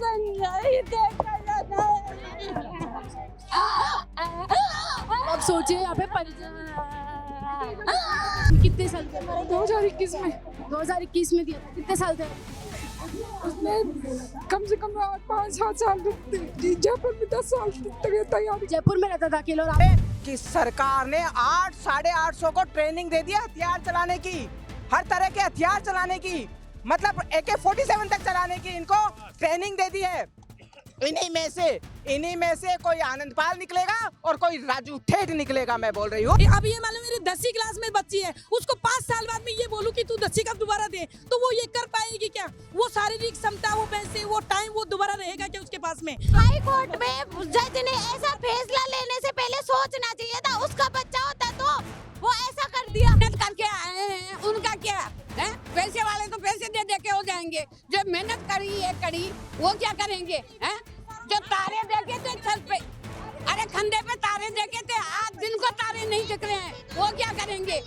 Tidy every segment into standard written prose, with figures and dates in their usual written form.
शासन नहीं देखा जाता अब सोचिए यहाँ पे कितने साल थे? 2021 में 2021 में दिया था। कितने साल थे? उसमें कम से कम 5-7 साल जयपुर में 10 साल तक तैयारी। जयपुर में रहता था अकेला। और आप कि सरकार ने 800-850 को ट्रेनिंग दे दिया हथियार चलाने की, हर तरह के हथियार चलाने की, मतलब AK-47 तक चलाने की इनको ट्रेनिंग दे दी है। इन्हीं में से कोई आनंदपाल निकलेगा और कोई राजू ठेठ निकलेगा, मैं बोल रही हूँ। अब ये मालूम मेरी 10वीं क्लास में बच्ची है, उसको 5 साल बाद में ये बोलूं कि तू 10वीं का दोबारा दे, तो वो ये कर पाएगी क्या? वो शारीरिक क्षमता, वो पैसे, वो टाइम, वो दोबारा रहेगा क्या उसके पास में? हाई कोर्ट में जज ने ऐसा फैसला लेने से पहले सोचना चाहिए था। उसका बच्चा होता तो वो ऐसा कर दिया। मेहनत करके आए हैं, उनका क्या है? पैसे वाले तो पैसे दे दे के हो जाएंगे, जो मेहनत करी वो क्या करेंगे? हैं? जो तारे देखे थे छत पे, अरे खंडे पे तारे देखे थे, आज दिन को तारे नहीं दिख रहे हैं, वो क्या करेंगे?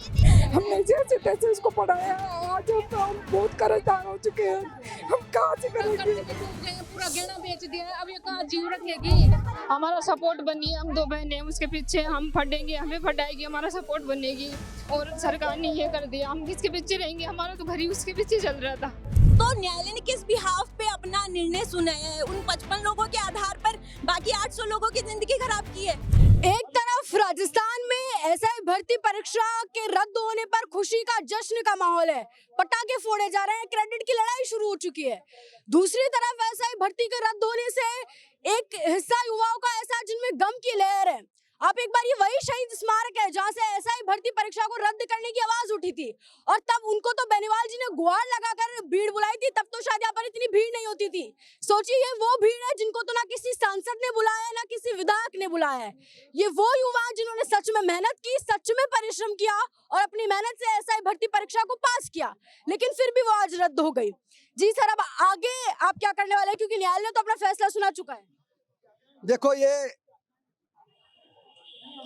हमने जैसे तैसे उसको पढ़ाया, आज हम बहुत कर्जदार हो चुके हैं, हम कहाँ से करेंगे? पूरा गहना बेच दिया, अब ये कहाँ जीव रखेगी? हमारा सपोर्ट बनिए, हम 2 बहनें उसके पीछे, हम फटेंगे, हमें फटाएगी, हमारा सपोर्ट बनेगी। और सरकार ने ये कर दिया, हम किसके पीछे रहेंगे? हमारा तो घर ही उसके पीछे चल रहा था। तो न्यायालय ने किस बिहाफ पे अपना निर्णय सुनाया है? उन 55 लोगों के आधार पर बाकी 800 लोगों की जिंदगी खराब की है। एक तरफ राजस्थान में एसआई भर्ती परीक्षा के रद्द होने पर खुशी का जश्न का माहौल है, पटाखे फोड़े जा रहे हैं, क्रेडिट की लड़ाई शुरू हो चुकी है। दूसरी तरफ एसआई भर्ती के रद्द होने से एक हिस्सा युवाओं का ऐसा जिनमें गम की लहर है। आप एक बार ये वही शहीद स्मारक है जहाँ से एसआई भर्ती परीक्षा को रद्द करने की आवाज उठी थी, और तब उनको तो बेनीवाल जी ने गुहार लगाकर भीड़ बुलाई थी, तब तो शायद यहाँ पर इतनी भीड़ नहीं होती थी। सोचिए ये वो भीड़ है जिनको तो ना किसी सांसद ने बुलाया है, ना किसी विधायक ने बुलाया है। ये वो युवा जिन्होंने सच में मेहनत की, सच में परिश्रम किया और अपनी मेहनत से एसआई भर्ती परीक्षा को पास किया, लेकिन फिर भी वो आज रद्द हो गई। जी सर, अब आगे आप क्या करने वाले हैं, क्योंकि न्यायालय ने तो अपना फैसला सुना चुका है? देखो, ये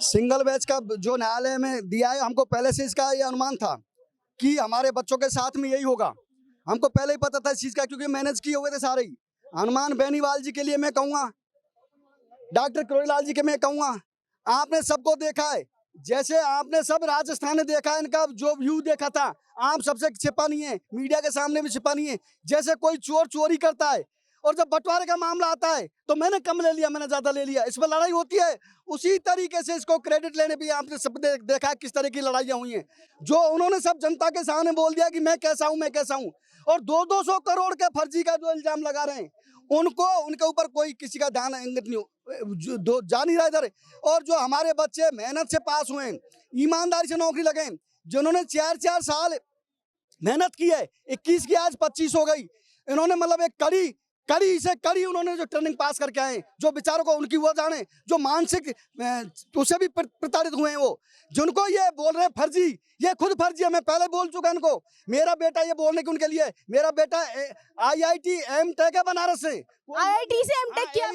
सिंगल बैच का जो न्यायालय में दिया है, हमको पहले से इसका ये अनुमान था कि हमारे बच्चों के साथ में यही होगा। हमको पहले ही पता था इस चीज़ का, क्योंकि मैनेज किए हुए थे सारे ही। हनुमान बेनीवाल जी के लिए मैं कहूँगा, डॉक्टर किरोड़ीलाल जी के मैं कहूँगा, आपने सबको देखा है, जैसे आपने सब राजस्थान ने देखा है, इनका जो व्यू देखा था, आप सबसे छिपा नहीं है, मीडिया के सामने भी छिपा नहीं है। जैसे कोई चोर चोरी करता है और जब बंटवारे का मामला आता है तो मैंने कम ले लिया, मैंने ज्यादा ले लिया, इस पर लड़ाई होती है। उसी तरीके से इसको क्रेडिट लेने भी आपने सब देखा किस तरह की लड़ाइयाँ हुई हैं। जो उन्होंने सब जनता के सामने बोल दिया कि मैं कैसा हूँ, मैं कैसा हूँ, और 200 करोड़ के फर्जी का जो इल्जाम लगा रहे हैं, उनको उनके ऊपर कोई किसी का ध्यान इंगित नहीं जा नहीं रहा इधर। और जो हमारे बच्चे मेहनत से पास हुए, ईमानदारी से नौकरी लगे, जिन्होंने 4-4 साल मेहनत की है, 21 की आज 25 हो गई, इन्होंने मतलब एक कड़ी उन्होंने जो ट्रेनिंग पास करके आए, जो बेचारों को उनकी वो जाने, जो मानसिक उससे भी प्रताड़ित हुए हैं, वो जिनको ये बोल रहे हैं फर्जी, ये खुद फर्जी है। मैं पहले बोल चुका इनको, मेरा बेटा ये बोलने के उनके लिए, मेरा बेटा IIT M.Tech है बनारस से, IIT से M.Tech किया,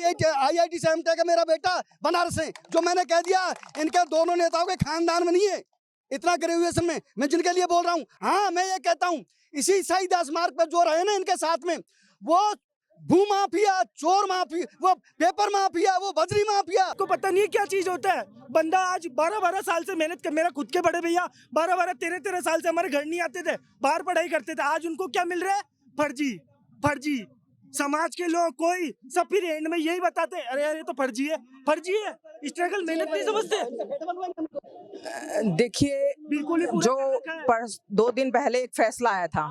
IIT से M.Tech है मेरा बेटा बनारस से। जो मैंने कह दिया, इनके दोनों नेताओं के खानदान में नहीं है इतना ग्रेजुएशन में, मैं जिनके लिए बोल रहा हूँ। हाँ, मैं ये कहता हूँ, इसी शहीद स्मारक पर जो रहे ना इनके साथ में, वो भू माफिया, चोर माफिया, वो पेपर माफिया, वो बजरी माफिया, को पता नहीं क्या चीज होता है। बंदा आज 12-12 साल से मेहनत कर, मेरा खुद के बड़े भैया 12-13 साल से हमारे घर नहीं आते थे, बाहर पढ़ाई करते थे, आज उनको क्या मिल रहा है? फर्जी। समाज के लोग कोई सब फिर एंड में यही बताते, अरे यार ये तो फर्जी है, स्ट्रगल मेहनत नहीं समझते। देखिए, बिल्कुल जो 2 दिन पहले एक फैसला आया था,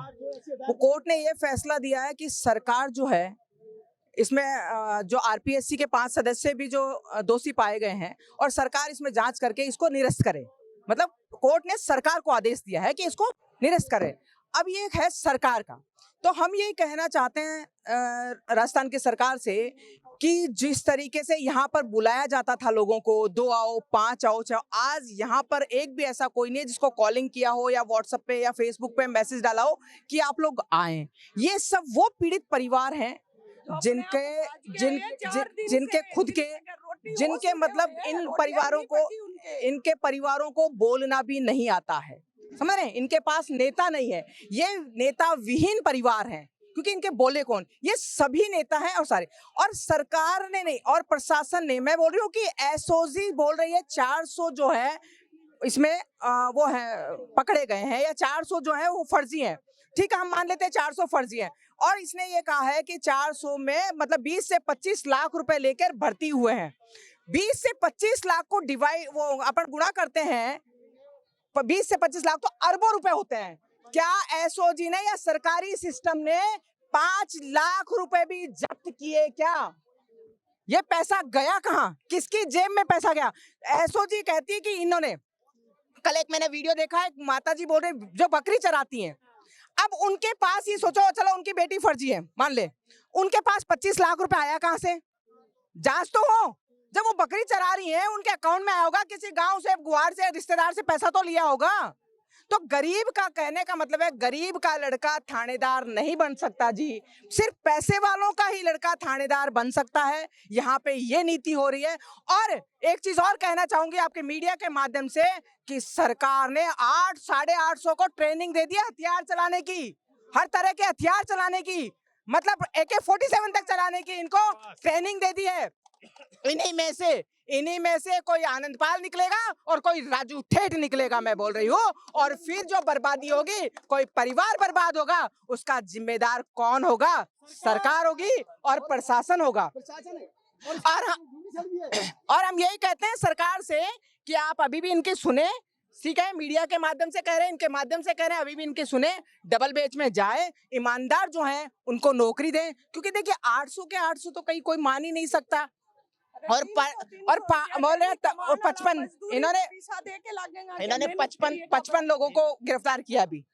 वो कोर्ट ने ये फैसला दिया है कि सरकार जो है, इसमें जो RPSC के 5 सदस्य भी जो दोषी पाए गए हैं, और सरकार इसमें जांच करके इसको निरस्त करे। मतलब कोर्ट ने सरकार को आदेश दिया है कि इसको निरस्त करे। अब ये है सरकार का, तो हम यही कहना चाहते हैं राजस्थान की सरकार से कि जिस तरीके से यहाँ पर बुलाया जाता था लोगों को, 2 आओ 5 आओ, आज यहाँ पर एक भी ऐसा कोई नहीं है जिसको कॉलिंग किया हो या व्हाट्सएप पे या फेसबुक पे मैसेज डाला हो कि आप लोग आए। ये सब वो पीड़ित परिवार हैं जिनके खुद के, जिनके मतलब इनके परिवारों को बोलना भी नहीं आता है, समझ रहे हैं? इनके पास नेता नहीं है, ये नेता विहीन परिवार हैं, क्योंकि इनके बोले कौन, ये सभी नेता हैं और सारे, और सरकार ने नहीं और प्रशासन ने, मैं बोल रही हूँ कि एसओजी बोल रही है 400 जो है इसमें वो है पकड़े गए हैं, या 400 जो है वो फर्जी हैं। ठीक है, हम मान लेते हैं 400 फर्जी हैं, और इसने ये कहा है कि 400 में मतलब 20 से 25 लाख रुपए लेकर भर्ती हुए हैं। 20 से 25 लाख को डिवाइड वो अपन गुणा करते हैं, 20 से 25 लाख तो अरबों रुपए होते हैं। क्या एसओजी ने या सरकारी सिस्टम ने 5 लाख रुपए भी जब्त किए क्या? ये पैसा गया कहाँ, किसकी जेब में पैसा गया? एसओजी कहती है कि इन्होंने, कल एक मैंने वीडियो देखा है, माताजी बोल रहे जो बकरी चराती हैं, अब उनके पास ही सोचो, चलो उनकी बेटी फर्जी है मान ले, उनके पास 25 लाख रुपए आया कहाँ से? जांच तो हो। जब वो बकरी चरा रही है उनके अकाउंट में आया होगा, किसी गांव से, गुआड़ से, रिश्तेदार से पैसा तो लिया होगा। तो गरीब का, कहने का मतलब है गरीब का लड़का थानेदार नहीं बन सकता जी, सिर्फ पैसे वालों का ही लड़का थानेदार बन सकता है। यहाँ पे ये नीति हो रही है। और एक चीज और कहना चाहूंगी आपके मीडिया के माध्यम से कि सरकार ने 800-850 को ट्रेनिंग दे दिया हथियार चलाने की, हर तरह के हथियार चलाने की, मतलब AK-47 तक चलाने की इनको ट्रेनिंग दे दी है। इन्हीं में से कोई आनंदपाल निकलेगा और कोई राजू ठेठ निकलेगा, मैं बोल रही हूँ। और फिर जो बर्बादी होगी, कोई परिवार बर्बाद होगा, उसका जिम्मेदार कौन होगा? सरकार होगी और प्रशासन होगा। और हम यही कहते हैं सरकार से कि आप अभी भी इनके सुने, ठीक है, मीडिया के माध्यम से कह रहे हैं, इनके माध्यम से कह रहे हैं, अभी भी इनके सुने, डबल बेंच में जाए, ईमानदार जो हैं उनको नौकरी दें, क्योंकि देखिए 800 के 800 तो कहीं कोई मान ही नहीं सकता। और बोले 55 इन्होंने 55 लोगों को गिरफ्तार किया अभी,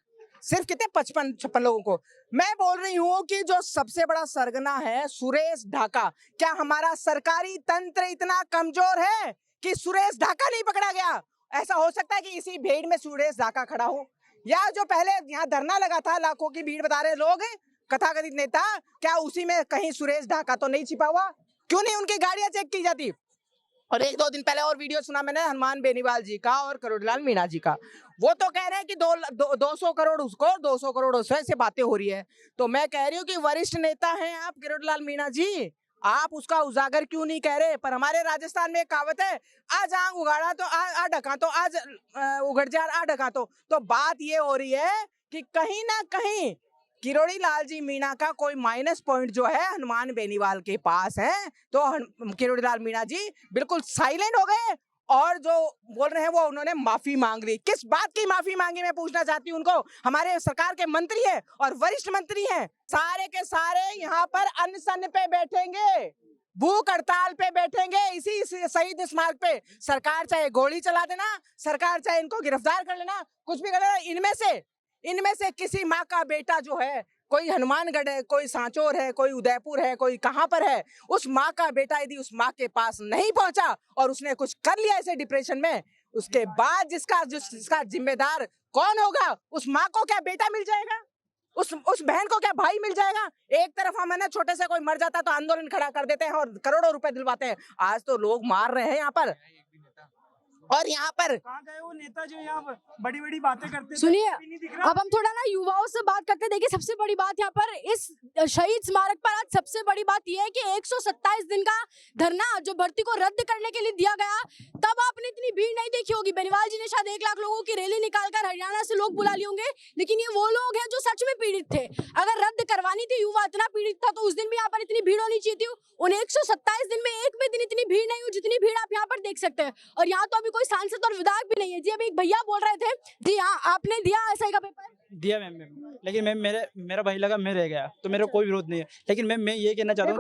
सिर्फ कितने 55-56 लोगों को। मैं बोल रही हूँ कि जो सबसे बड़ा सरगना है सुरेश ढाका, क्या हमारा सरकारी तंत्र इतना कमजोर है कि सुरेश ढाका नहीं पकड़ा गया? ऐसा हो सकता है कि इसी भीड़ में सुरेश ढाका खड़ा हो, या जो पहले यहाँ धरना लगा था, लाखों की भीड़ बता रहे लोग, कथाकथित नेता, क्या उसी में कहीं सुरेश ढाका तो नहीं छिपा हुआ? क्यों नहीं उनकी गाड़ियां चेक की जाती? और 1-2 दिन पहले और वीडियो सुना मैंने हनुमान बेनीवाल जी का और करोड़ीलाल मीणा जी का, वो तो कह रहे हैं कि 200 करोड़ उसको, 200 करोड़ उसको, ऐसे बातें हो रही है। तो मैं कह रही हूँ कि वरिष्ठ नेता हैं आप करोड़ीलाल मीणा जी, आप उसका उजागर क्यों नहीं कह रहे? पर हमारे राजस्थान में एक कहावत है, आज आंग उगाड़ा तो आ ढका, तो आज उगड़ जा आ ढका। तो बात ये हो रही है कि कहीं ना कहीं किरोड़ीलाल जी मीणा का कोई माइनस पॉइंट जो है हनुमान बेनीवाल के पास है। तो किरोड़ीलाल मीणा जी बिल्कुल साइलेंट हो गए, और जो बोल रहे हैं वो उन्होंने माफी मांग ली। किस बात की माफी मांगी, मैं पूछना चाहती हूँ उनको। हमारे सरकार के मंत्री हैं और वरिष्ठ मंत्री हैं, सारे के सारे यहाँ पर अनशन पे बैठेंगे, भूख हड़ताल पे बैठेंगे, इसी शहीद स्मारक पे। सरकार चाहे गोली चला देना, सरकार चाहे इनको गिरफ्तार कर लेना, कुछ भी कर लेना, इनमें से किसी माँ का बेटा जो है, कोई हनुमानगढ़ है, कोई सांचौर है, कोई उदयपुर है, कोई कहाँ पर है, उस माँ का बेटा यदि उस माँ के पास नहीं पहुंचा और उसने कुछ कर लिया ऐसे डिप्रेशन में, उसके बाद जिसका जिम्मेदार कौन होगा? उस माँ को क्या बेटा मिल जाएगा? उस बहन को क्या भाई मिल जाएगा? एक तरफ हम है ना, छोटे से कोई मर जाता तो आंदोलन खड़ा कर देते हैं और करोड़ों रुपए दिलवाते हैं। आज तो लोग मार रहे हैं यहाँ पर, और यहाँ पर कहाँ गए वो नेता जो यहाँ बड़ी बड़ी बातें करते? सुनिए, अब हम थोड़ा ना युवाओं से बात करते हैं। देखिए, सबसे बड़ी बात यहाँ पर इस शहीद स्मारक पर आज सबसे बड़ी बात यह है कि 127 दिन का धरना जो भर्ती को रद्द करने के लिए दिया गया, तब आपने इतनी भीड़ नहीं देखी होगी। बेनीवाल जी ने शायद 1 लाख लोगों की रैली निकालकर हरियाणा से लोग बुला लिए होंगे, लेकिन ये वो लोग हैं जो सच में पीड़ित थे। अगर रद्द करवानी थी, युवा इतना पीड़ित था, तो उस दिन भी यहाँ पर इतनी भीड़ होनी चाहिए थी। उन 127 दिन में एक भी दिन इतनी भीड़ नहीं हुई जितनी भीड़ आप यहाँ पर देख सकते हैं। और यहाँ तो अभी कोई सांसद और विधायक भी नहीं है जी। अभी एक भैया बोल रहे थे जी, हाँ आपने दिया एसआई का पेपर? दिया मैम, लेकिन मैम मेरा भाई लगा, मैं रह गया, तो मेरा कोई विरोध नहीं है। लेकिन मैं ये कहना चाहता हूँ,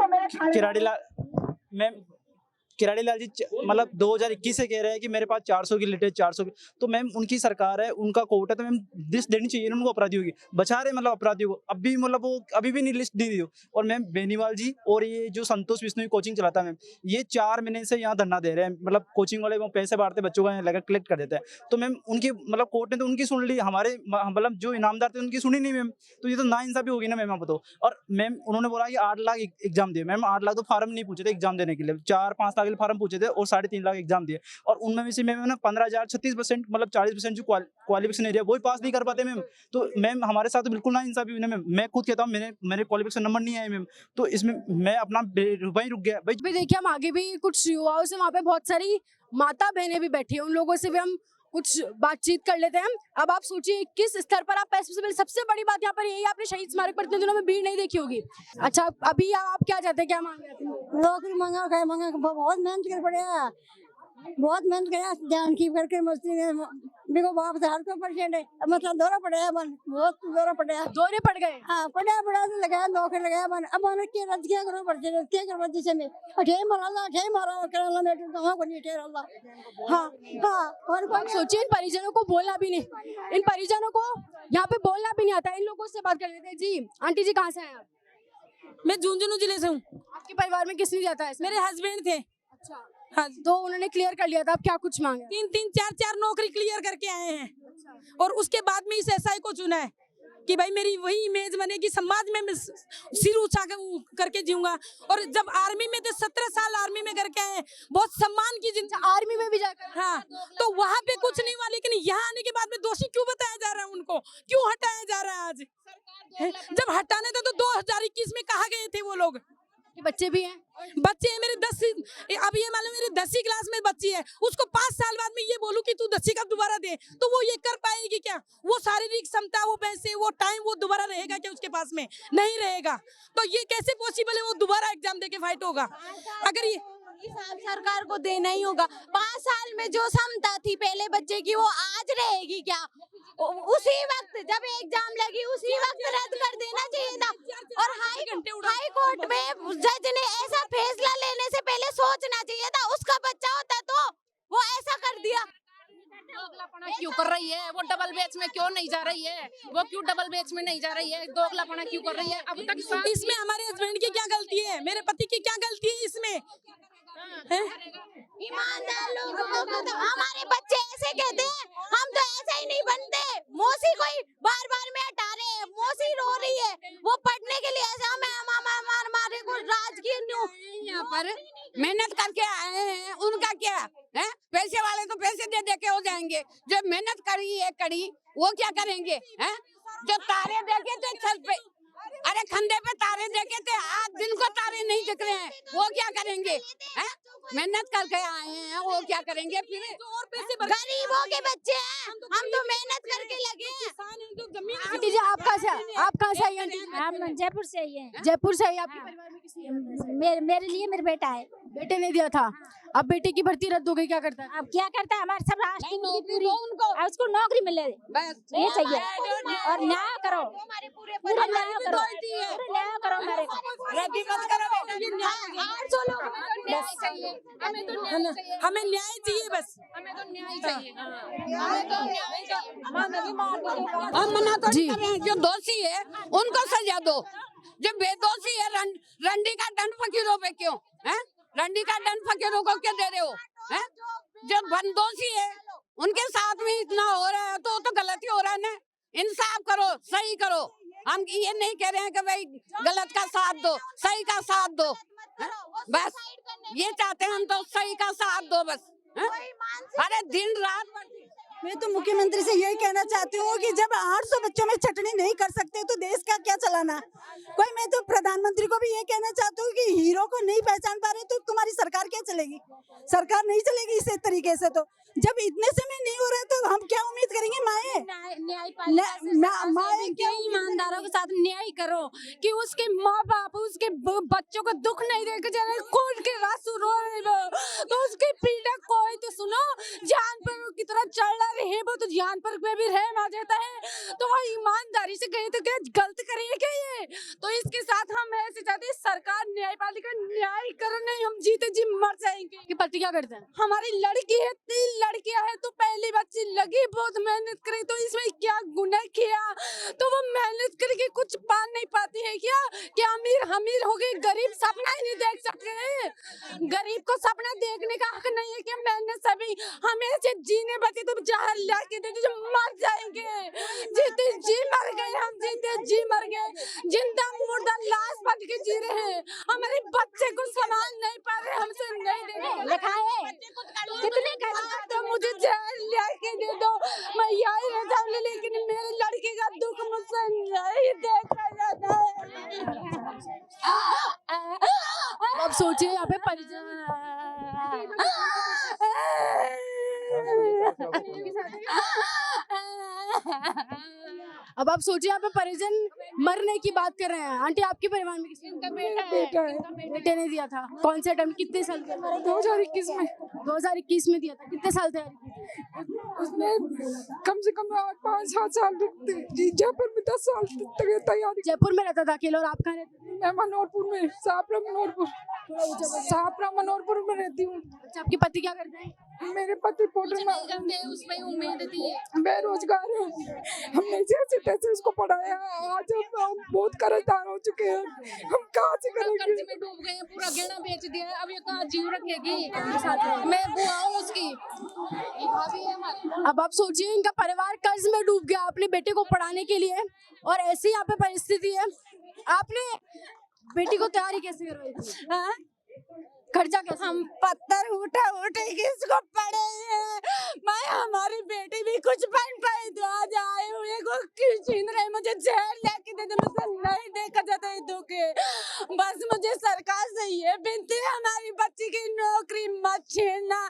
किराड़ीलाल जी मतलब 2021 से कह रहे हैं कि मेरे पास 400 की लिस्ट है, 400 की, तो मैम उनकी सरकार है, उनका कोर्ट है, तो मैम लिस्ट देनी चाहिए उनको, अपराधियों की बचा रहे मतलब अपराधियों को। अभी मतलब वो अभी भी नहीं लिस्ट दी थी। और मैम बेनीवाल जी और ये जो संतोष बिश्नोई कोचिंग चलाता है मैम, ये 4 महीने से यहाँ धरना दे रहे हैं, मतलब कोचिंग वाले वो पैसे बांटते बच्चों का लगा कलेक्ट कर देते हैं। तो मैम उनकी मतलब कोर्ट ने तो उनकी सुन ली, हमारे मतलब जो इनामदार थे उनकी सुनी नहीं मैम, तो ये तो नाइंसाफी होगी ना मैम, आप बताओ। और मैम उन्होंने बोला कि 8 लाख एग्जाम दिए, मैम 8 लाख तो फार्म नहीं पूछे थे एग्जाम देने के लिए, 4-5 लाख लेवल फार्म पूछे थे और 3.5 लाख एग्जाम दिए, और उनमें से मैम 15,000 36% मतलब 40% जो क्वालिफिकेशन एरिया वही पास नहीं कर पाते मैम। तो मैम हमारे साथ तो बिल्कुल ना इंसाफी हुई मैम। मैं खुद कहता हूँ मेरे क्वालिफिकेशन नंबर नहीं आए मैम, तो इसमें मैं अपना वहीं रुक गया भाई। भी देखिए हम आगे भी कुछ युवाओं से, वहाँ पे बहुत सारी माता बहनें भी बैठी हैं, उन लोगों से भी हम कुछ बातचीत कर लेते हैं। अब आप सोचिए किस स्तर पर आप सबसे बड़ी बात यहाँ पर यही है, आपने शहीद स्मारक पर इतने दिनों में भीड़ नहीं देखी होगी। अच्छा अभी आप क्या चाहते हैं, क्या मांग रहे हैं? नौकरी मांगा बहुत मेहनत कर पड़े, बहुत मेहनत करे, ध्यान की करके मस्ती में देखो बाप से हर को परसेंट है, मतलब दौरा पड़ा है बन, बहुत दौरा पड़ा है, दौरे पड़ गए। हाँ पड़ा तो लगाया नौकरी लगाया बन। अब मैंने के रद्द क्या करो परसेंट क्या करो जिसे में अठे मारा कराला में तो हाँ कोनी ठहर अल्लाह। हाँ हाँ और आप सोचिए इन परिजनों को बोलना भी नहीं, इन परिजनों को यहाँ पे बोलना भी नहीं आता। इन लोगों से बात कर लेते हैं। जी आंटी जी कहाँ से हैं आप? मैं झुंझुनू जिले से हूँ। आपके परिवार में किसने जाता है? मेरे हस्बैंड थे। अच्छा हाँ, तो उन्होंने क्लियर कर लिया था, आप क्या कुछ मांगे? 3 4 नौकरी क्लियर करके आए हैं, और उसके बाद में इस एसआई को चुना है कि भाई मेरी वही इमेज बनेगी, समाज में मैं सिर ऊंचा करके जीऊंगा। और जब आर्मी में थे 17 साल आर्मी में करके आए, बहुत सम्मान की जिंदगी आर्मी में भी जाकर। हाँ, तो वहाँ पे कुछ नहीं हुआ, लेकिन यहाँ आने के बाद में दोषी क्यों बताया जा रहा है? उनको क्यों हटाया जा रहा है आज? जब हटाने थे तो 2021 में कहा गए थे वो लोग। बच्चे भी हैं, बच्चे हैं मेरे 10, अब ये मालूम मेरी 10वीं क्लास में बच्ची है, उसको 5 साल बाद में ये बोलूं कि तू 10वीं का दोबारा दे, तो वो ये कर पाएगी क्या? वो शारीरिक क्षमता, वो पैसे, वो टाइम, वो दोबारा रहेगा क्या उसके पास में? नहीं रहेगा। तो ये कैसे पॉसिबल है वो दोबारा एग्जाम देके फाइट होगा? अगर ये सरकार को देना ही होगा। 5 साल में जो क्षमता थी पहले बच्चे की वो आज रहेगी क्या? उसी वक्त जब एग्जाम लगी उसी वक्त रद्द कर देना चाहिए था। और हाई कोर्ट में जज ने ऐसा फैसला लेने से पहले सोचना चाहिए था। उसका बच्चा होता तो वो ऐसा कर दिया। दोगलापना क्यों कर रही है? वो डबल बेच में क्यों नहीं जा रही है? वो क्यों डबल बेच में नहीं जा रही है? दोगलापना क्यों कर रही है? अब तक इसमें हमारे हस्बैंड की क्या गलती है? मेरे पति की क्या गलती है इसमें? ईमानदार लोगों को तो हमारे बच्चे ऐसे कहते हैं, हम तो ऐसे ही नहीं बनते। मौसी कोई बार में हटा रहे हैं, मौसी रो रही है, वो पढ़ने के लिए ऐसा हमारे को राजकीय यहाँ पर मेहनत करके आए हैं, उनका क्या है? पैसे वाले तो पैसे दे दे के हो जाएंगे, जो मेहनत करी वो क्या करेंगे? हैं? जो तारे देखे थे छत पे, अरे खंडे पे तारे देखे थे, आज दिन को तारे नहीं दिख रहे हैं, वो क्या करेंगे? हैं? मेहनत करके आए हैं, वो क्या करेंगे? फिर गरीबों के बच्चे हैं, हम तो मेहनत करके लगे हैं। आंटी जी आप कहाँ से? आप कहाँ से आई आंटी? हम जयपुर से ही है। जयपुर से आई। आपके परिवार में किसी है? मेरे लिए मेरा बेटा है। बेटे ने दिया था, अब बेटे की भर्ती रद्द हो गई, क्या करता है? अब क्या करता है? हमारे सब राष्ट्र की पूरी उनको अब उसको नौकरी मिले बस ये चाहिए, और न्याय करो, पूरा न्याय करो, पूरा न्याय करो हमारे रद्दी मत करो बेटा, ये न्याय चाहिए, हमें तो न्याय चाहिए, हमें न्याय चाहिए बस। हमें तो न्याय चाहिए, हमें तो न्याय चाहिए। हम मना तो नहीं कर रहे हैं, जो दोषी है उनको सजा दो, जो बेदोषी है रंडी का दंड फकीरों पे क्यों है? रंडी का दंड फकीरों को क्यों दे रहे हो? हैं? जो बंदोषी है उनके साथ में इतना हो रहा है तो गलत ही हो रहा है ना। इंसाफ करो, सही करो। हम ये नहीं कह रहे हैं कि भाई गलत का साथ दो, सही का साथ दो, बस ये चाहते हैं हम तो, सही का साथ दो बस। अरे दिन रात मैं तो मुख्यमंत्री से यही कहना चाहती हूँ कि जब 800 बच्चों में छटनी नहीं कर सकते तो देश का क्या चलाना? कोई मैं तो प्रधानमंत्री को भी ये कहना चाहती हूँ कि हीरो को नहीं पहचान पा रहे तो तुम्हारी सरकार क्या चलेगी? सरकार नहीं चलेगी इस तरीके से। तो जब इतने समय नहीं हो रहा तो हम क्या उम्मीद करेंगे? माए क्या ईमानदारों के साथ न्याय करो कि उसके माँ बाप उसके बच्चों को दुख नहीं देकर जाने खून के आंसू रो रहे हो तो उसकी पीड़ा कोई तो सुनो। जान पर की तरह चल रहे वो तो जान पर भी रहम आ जाता है, तो वो ईमानदारी से गए तो क्या गलत करेंगे क्या ये? तो इसके साथ हम ऐसे चाहते हैं सरकार न्यायपालिका न्याय करने, हम जीते जी मर जाएंगे। कि पति क्या करते हैं? हमारी लड़की है, 3 लड़कियां है, तो पहली बच्ची लगी, बहुत मेहनत करी, तो इसमें क्या गुनाह किया? तो वो मेहनत करके कुछ पा नहीं पाती है क्या? अमीर हो गई, गरीब सपना ही नहीं देख सकते। गरीब को सपना देखने का हक नहीं है कि मेहनत सभी हमें से जीने बचे तो जा जहर लेके दे दो, मर जाएंगे। जीते जी मर गए हम, जीते जी मर गए। जिंदा मुर्दा लाश बन के जी रहे हैं। हमारे बच्चे को संभाल नहीं पा रहे, हमसे नहीं दे रहे। लिखा है कितने तो मुझे जहर लेके दे दो, मैं यही रह जाऊंगी, लेकिन मेरे लड़के का दुख मुझसे नहीं देखा जाता है। अब सोचिए यहाँ पे परिजन अब आप सोचिए यहाँ पे परिजन मरने की बात कर रहे हैं। आंटी आपके परिवार में किसी बेटा है, बेटे ने दिया था? कौन से टाइम, कितने साल के? 2021 में 2021 में दिया था। कितने साल थे? उसने कम से कम 5-7 साल जयपुर में 10 साल तक तैयारी। जयपुर में रहता था अकेले, और आप कहाँ रहते थे? मैं मनोहरपुर में, सापरा मनोहरपुर में रहती हूँ। अच्छा, आपके पति क्या करते हैं? मेरे पति पोर्टर में उसमें उम्मीद थी, बेरोजगार है। हमने जैसे तैसे उसको पढ़ाया, आज हम बहुत कर्जदार हो चुके हैं। हम कहाँ से करेंगे? कर्ज में डूब गए, पूरा गहना बेच दिया, अब ये कहाँ जीव रखेगी? मैं बुआ हूँ उसकी। अब आप सोचिए, इनका परिवार कर्ज में डूब गया अपने बेटे को पढ़ाने के लिए, और ऐसी यहाँ पे परिस्थिति है। आपने बेटी को तैयारी कैसे करवाई थी? खर्चा कैसे? हम पत्थर उठा किसको पड़े हैं? मैं हमारी बेटी भी कुछ बन पाई तो आज आए हुए को क्यों छीन रहे? मुझे जहर लेके दे दो, मुझसे नहीं देखा जाता है दुखे। बस मुझे सरकार से ये विनती है, हमारी बच्ची की नौकरी मत छीनना।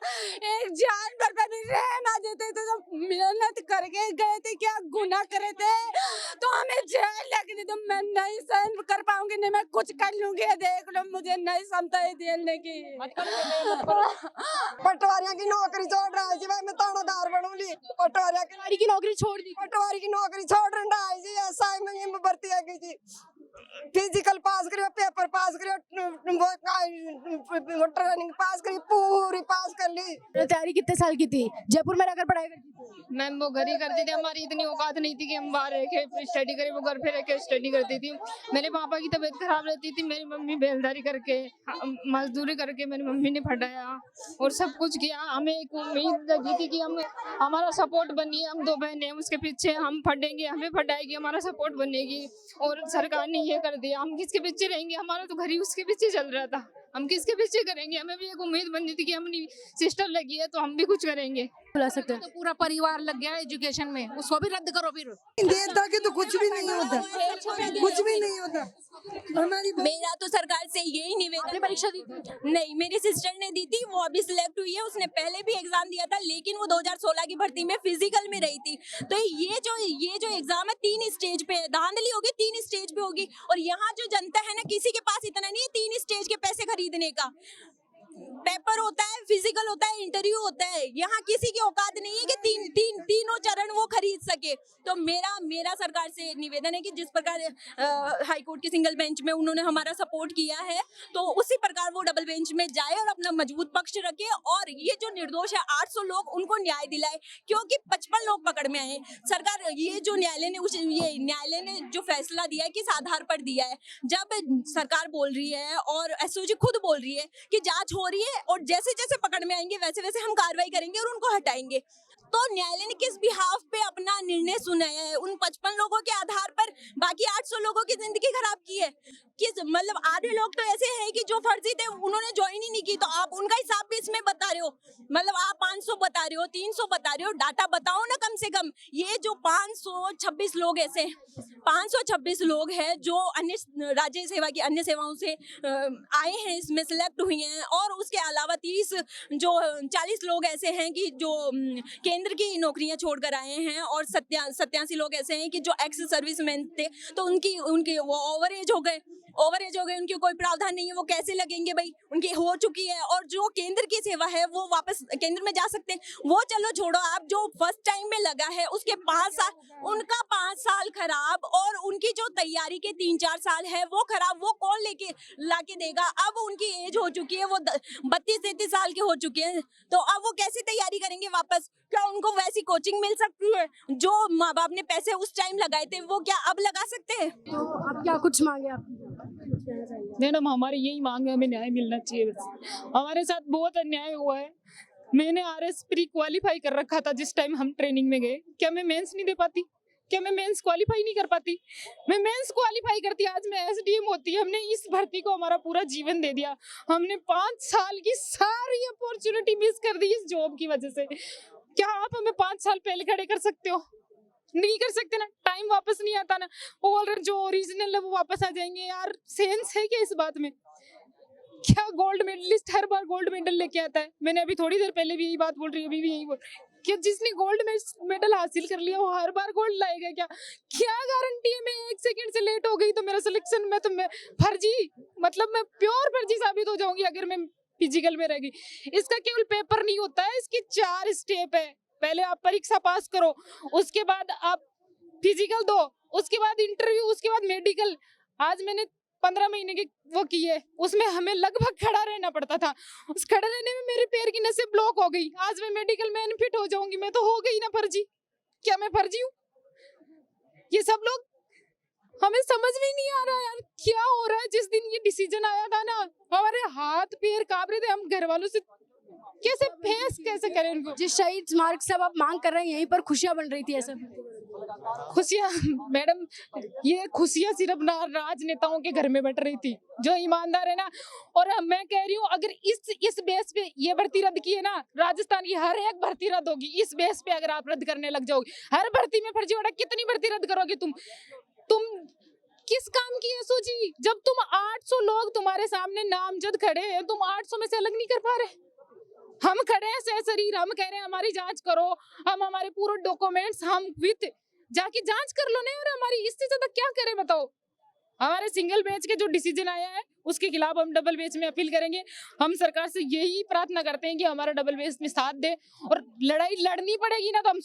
एक जानवर पर भी रहम आ जाते तो मेहनत करके गए थे, क्या गुनाह करे थे, तो हमें जहर लेके दे दो। मैं नहीं सहन कर पाऊंगी, नहीं मैं कुछ कर लूंगी। देख लो, मुझे नहीं क्षमता है देने की। पटवारियों की नौकरी छोड़ रहा है जी, मैं तानादार बनूंगी। पटवारी की नौकरी छोड़ दी। पटवारी की नौकरी छोड़ रहा है जी। ऐसा है, मैं भर्ती है जी। फिजिकल पास करियो, पेपर पास करियो, ट्रेनिंग पास करी, पूरी पास कर ली। तैयारी कितने साल की थी? जयपुर में रहकर पढ़ाई करती थी? मैम वो घर ही करती थी, हमारी इतनी औकात नहीं थी कि हम बाहर रह के स्टडी करें, वो घर पे रह के स्टडी करती थी। मेरे पापा की तबीयत खराब रहती थी, मेरी मम्मी बेलदारी करके, मजदूरी करके मेरी मम्मी ने पढ़ाया और सब कुछ किया। हमें एक उम्मीद लगी थी कि हम हमारा सपोर्ट बनिए, हम 2 बहनें हैं, उसके पीछे हम पढ़ेंगे, हमें पढ़ाएगी, हमारा सपोर्ट बनेगी। और सरकार ने ये कर दिया, हम किसके पीछे रहेंगे? हमारा तो घर ही उसके पीछे चल रहा था, हम किसके पीछे करेंगे? हमें भी एक उम्मीद बनी थी कि हमारी सिस्टर लगी है तो हम भी कुछ करेंगे। बुला सकते हैं तो पूरा परिवार लग गया एजुकेशन में, उसको भी रद्द करो फिर। देता के तो कुछ भी नहीं होता, कुछ भी नहीं होता। हमारी मेरा तो सरकार से यही निवेदन। आपने परीक्षा दी थी? नहीं, मेरी सिस्टर ने दी थी, वो अभी सिलेक्ट हुई है। उसने पहले भी एग्जाम दिया था, लेकिन वो 2016 की भर्ती में फिजिकल में रही थी। तो ये जो एग्जाम है 3 स्टेज पे है, धांधली होगी 3 स्टेज पे होगी। और यहाँ जो जनता है ना, किसी के पास इतना नहीं है 3 स्टेज के पैसे खरीदने का। पेपर होता है, फिजिकल होता है, इंटरव्यू होता है। यहाँ किसी की औकात नहीं है कि तीनों चरण वो खरीद सके। तो मेरा सरकार से निवेदन है कि जिस प्रकार हाई कोर्ट के सिंगल बेंच में उन्होंने हमारा सपोर्ट किया है, तो उसी प्रकार वो डबल बेंच में जाए और अपना मजबूत पक्ष रखे। और ये जो निर्दोष है 800 लोग, उनको न्याय दिलाए, क्योंकि 55 लोग पकड़ में आए। सरकार ये जो न्यायालय ने जो फैसला दिया है, किस आधार पर दिया है? जब सरकार बोल रही है और एसओजी खुद बोल रही है कि जांच हो रही है और जैसे जैसे पकड़ में आएंगे वैसे वैसे हम कार्रवाई करेंगे और उनको हटाएंगे, तो न्यायालय ने किस बिहाफ पे अपना निर्णय सुनाया है? उन 55 लोगों के आधार पर बाकी 800 लोगों की जिंदगी खराब की है। किस मतलब आधे लोग तो ऐसे हैं कि जो फर्जी थे उन्होंने ज्वाइन ही नहीं की, तो आप उनका हिसाब भी इसमें बता रहे हो। मतलब आप 500 बता रहे हो, 300 बता रहे हो, डाटा बताओ ना कम से कम। ये जो 526 लोग ऐसे 526 लोग हैं जो अन्य राज्य सेवा की अन्य सेवाओं से आए हैं, इसमें सिलेक्ट हुई हैं। और उसके अलावा 40 लोग ऐसे हैं कि जो केंद्र की नौकरियां छोड़कर आए हैं, और 87 लोग ऐसे हैं कि जो एक्स सर्विसमैन थे, तो उनकी वो ओवर एज हो गए, उनकी कोई प्रावधान नहीं है, वो कैसे लगेंगे भाई? उनकी हो चुकी है। और जो केंद्र की सेवा है वो वापस केंद्र में जा सकते हैं, वो चलो छोड़ो। आप जो फर्स्ट टाइम में लगा है उसके 5 साल, उनका 5 साल खराब, और उनकी जो तैयारी के 3-4 साल है वो खराब। वो कौन लाके देगा? अब उनकी एज हो चुकी है, वो 32-33 साल के हो चुके हैं, तो अब वो कैसे तैयारी करेंगे वापस? क्या उनको वैसी कोचिंग मिल सकती है? जो माँ बाप ने पैसे उस टाइम लगाए थे वो क्या अब लगा सकते हैं? तो अब क्या कुछ मांगे आप? मैडम हमारी यही मांग है, हमें न्याय मिलना चाहिए। बस हमारे साथ बहुत अन्याय हुआ है, मैंने RS प्री क्वालिफाई कर रखा था जिस टाइम हम ट्रेनिंग में गए। क्या मैं मेंस नहीं दे पाती? क्या मैं मेंस क्वालिफाई नहीं कर पाती? मैं मेंस क्वालिफाई करती, आज मैं SDM होती। हमने इस भर्ती को हमारा पूरा जीवन दे दिया। हमने 5 साल की सारी अपॉर्चुनिटी मिस कर दी इस जॉब की वजह से। क्या आप हमें 5 साल पहले खड़े कर सकते हो? नहीं कर सकते ना, टाइम वापस नहीं आता ना। और जो ओरिजिनल है वो वापस आ जाएंगे यार। सेंस है क्या इस बात में? क्या गोल्ड मेडलिस्ट हर बार गोल्ड मेडल लेके आता है? मैंने अभी थोड़ी देर पहले भी यही बात बोल रही हूँ, अभी भी यही बोल कि जिसने गोल्ड मेडल हासिल कर लिया वो हर बार गोल्ड लाएगा क्या? क्या गारंटी है? मैं 1 सेकंड से लेट हो गई तो मेरा सिलेक्शन में तो मैं फर्जी, मतलब मैं प्योर फर्जी साबित हो जाऊंगी अगर मैं फिजिकल में रहेगी। इसका केवल पेपर नहीं होता है, इसके 4 स्टेप है। पहले आप परीक्षा पास करो, उसके बाद आप फिजिकल दो, उसके बाद इंटरव्यू, उसके बाद मेडिकल। आज मैंने 15 महीने की वो की है, उसमें हमें लगभग खड़ा रहना पड़ता था। उस खड़े रहने में मेरे पैर की नसें ब्लॉक हो गई। आज मैं मेडिकल में अनफिट हो जाऊंगी। मैं तो हो गई ना फर्जी। क्या मैं फर्जी हूँ? ये सब लोग, हमें समझ में नहीं आ रहा यार क्या हो रहा है। जिस दिन ये डिसीजन आया था ना, हमारे हाथ पैर कांप रहे थे। हम घर वालों से कैसे फेस कैसे करें उनको? जिस शहीद स्मारक से अब आप मांग कर रहे हैं, यहीं पर खुशियां बन रही थी ऐसा? खुशियाँ मैडम, ये खुशियाँ सिर्फ राजनेताओं के घर में बैठ रही थी जो ईमानदार है ना। और मैं कह रही हूँ अगर इस बेस पे ये भर्ती रद्द की है ना, राजस्थान की हर एक भर्ती रद्द होगी इस बेस पे। अगर आप रद्द करने लग जाओगे हर भर्ती में फर्जीवाड़ा, कितनी भर्ती रद्द करोगे तुम किस काम की है सोची? जब तुम 800 लोग तुम्हारे सामने नामजद खड़े हैं, तुम 800 में से अलग नहीं कर पा रहे। हम खड़े हैं सशरीर, हम कह रहे हैं हमारी जांच करो, हम हमारे पूरे डॉक्यूमेंट्स हम विथ जाके जांच कर लो। नहीं, और हमारी इससे ज्यादा क्या करें बताओ? हमारे सिंगल बेंच के जो डिसीजन आया है उसके खिलाफ हम डबल बेंच में अपील करेंगे। हम सरकार से यही प्रार्थना करते हैं कि हमारा डबल बेंच में साथ दे, और लड़ाई लड़नी पड़ेगी ना तो हम